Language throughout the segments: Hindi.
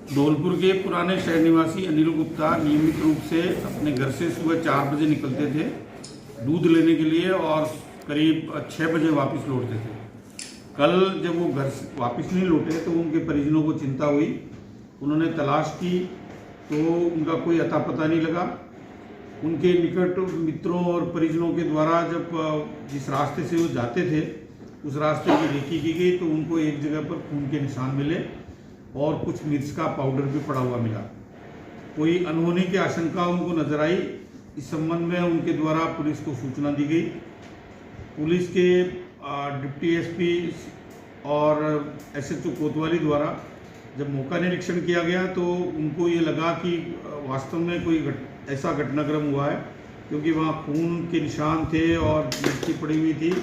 धौलपुर के पुराने शहर निवासी अनिल गुप्ता नियमित रूप से अपने घर से सुबह 4 बजे निकलते थे दूध लेने के लिए और करीब 6 बजे वापस लौटते थे। कल जब वो घर से वापस नहीं लौटे तो उनके परिजनों को चिंता हुई। उन्होंने तलाश की तो उनका कोई अता पता नहीं लगा। उनके निकट मित्रों और परिजनों के द्वारा जब जिस रास्ते से वो जाते थे उस रास्ते की रेकी की गई तो उनको एक जगह पर खून के निशान मिले और कुछ मिर्च का पाउडर भी पड़ा हुआ मिला। कोई अनहोनी की आशंका उनको नजर आई। इस संबंध में उनके द्वारा पुलिस को सूचना दी गई। पुलिस के डिप्टी एसपी और एसएचओ कोतवाली द्वारा जब मौका निरीक्षण किया गया तो उनको ये लगा कि वास्तव में कोई ऐसा घटनाक्रम हुआ है, क्योंकि वहाँ खून के निशान थे और मिट्टी पड़ी हुई थी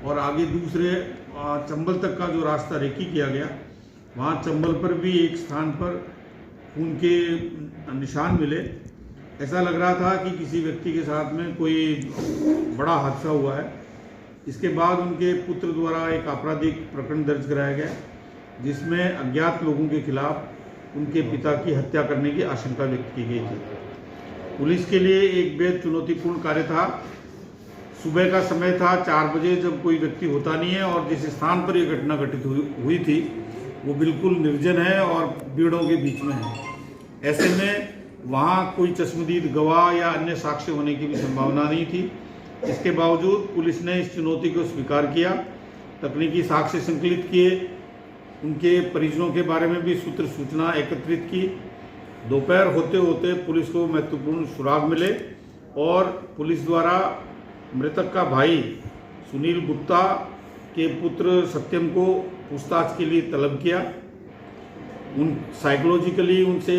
और आगे दूसरे चंबल तक का जो रास्ता रेकी किया गया वहाँ चंबल पर भी एक स्थान पर खून के निशान मिले। ऐसा लग रहा था कि किसी व्यक्ति के साथ में कोई बड़ा हादसा हुआ है। इसके बाद उनके पुत्र द्वारा एक आपराधिक प्रकरण दर्ज कराया गया जिसमें अज्ञात लोगों के खिलाफ उनके पिता की हत्या करने की आशंका व्यक्त की गई थी। पुलिस के लिए एक बेहद चुनौतीपूर्ण कार्य था। सुबह का समय था 4 बजे, जब कोई व्यक्ति होता नहीं है और जिस स्थान पर यह घटना घटित हुई थी वो बिल्कुल निर्जन है और भीड़ों के बीच में है। ऐसे में वहाँ कोई चश्मदीद गवाह या अन्य साक्ष्य होने की भी संभावना नहीं थी। इसके बावजूद पुलिस ने इस चुनौती को स्वीकार किया, तकनीकी साक्ष्य संकलित किए, उनके परिजनों के बारे में भी सूचना एकत्रित की। दोपहर होते होते पुलिस को महत्वपूर्ण सुराग मिले और पुलिस द्वारा मृतक का भाई सुनील गुप्ता के पुत्र सत्यम को पूछताछ के लिए तलब किया। साइकोलॉजिकली उनसे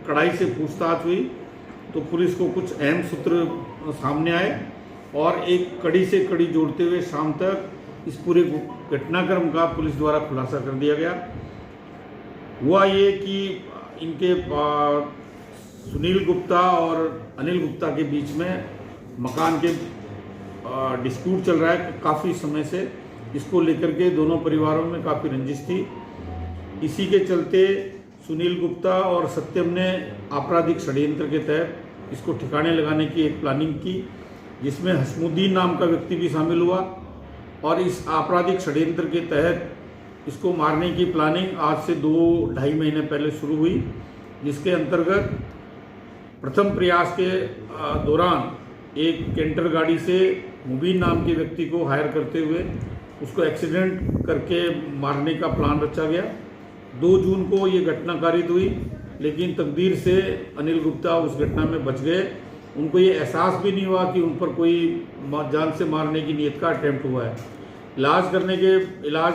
कड़ाई से पूछताछ हुई तो पुलिस को कुछ अहम सूत्र सामने आए और एक कड़ी से कड़ी जोड़ते हुए शाम तक इस पूरे घटनाक्रम का पुलिस द्वारा खुलासा कर दिया गया। हुआ ये कि इनके सुनील गुप्ता और अनिल गुप्ता के बीच में मकान के डिस्प्यूट चल रहा है काफ़ी समय से। इसको लेकर के दोनों परिवारों में काफ़ी रंजिश थी। इसी के चलते सुनील गुप्ता और सत्यम ने आपराधिक षड्यंत्र के तहत इसको ठिकाने लगाने की एक प्लानिंग की, जिसमें हसमुद्दीन नाम का व्यक्ति भी शामिल हुआ और इस आपराधिक षड्यंत्र के तहत इसको मारने की प्लानिंग आज से 2-2.5 महीने पहले शुरू हुई, जिसके अंतर्गत प्रथम प्रयास के दौरान एक कैंटर गाड़ी से मुबीन नाम के व्यक्ति को हायर करते हुए उसको एक्सीडेंट करके मारने का प्लान रचा गया। 2 जून को ये घटना कारित हुई, लेकिन तकदीर से अनिल गुप्ता उस घटना में बच गए। उनको ये एहसास भी नहीं हुआ कि उन पर कोई जान से मारने की नीयत का अटेम्प्ट हुआ है। इलाज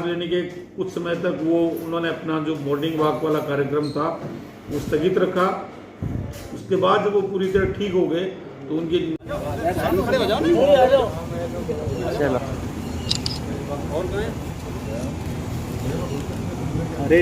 लेने के कुछ समय तक उन्होंने अपना जो मॉर्निंग वॉक वाला कार्यक्रम था वो स्थगित रखा। उसके बाद जब वो पूरी तरह ठीक हो गए तो उनकी अरे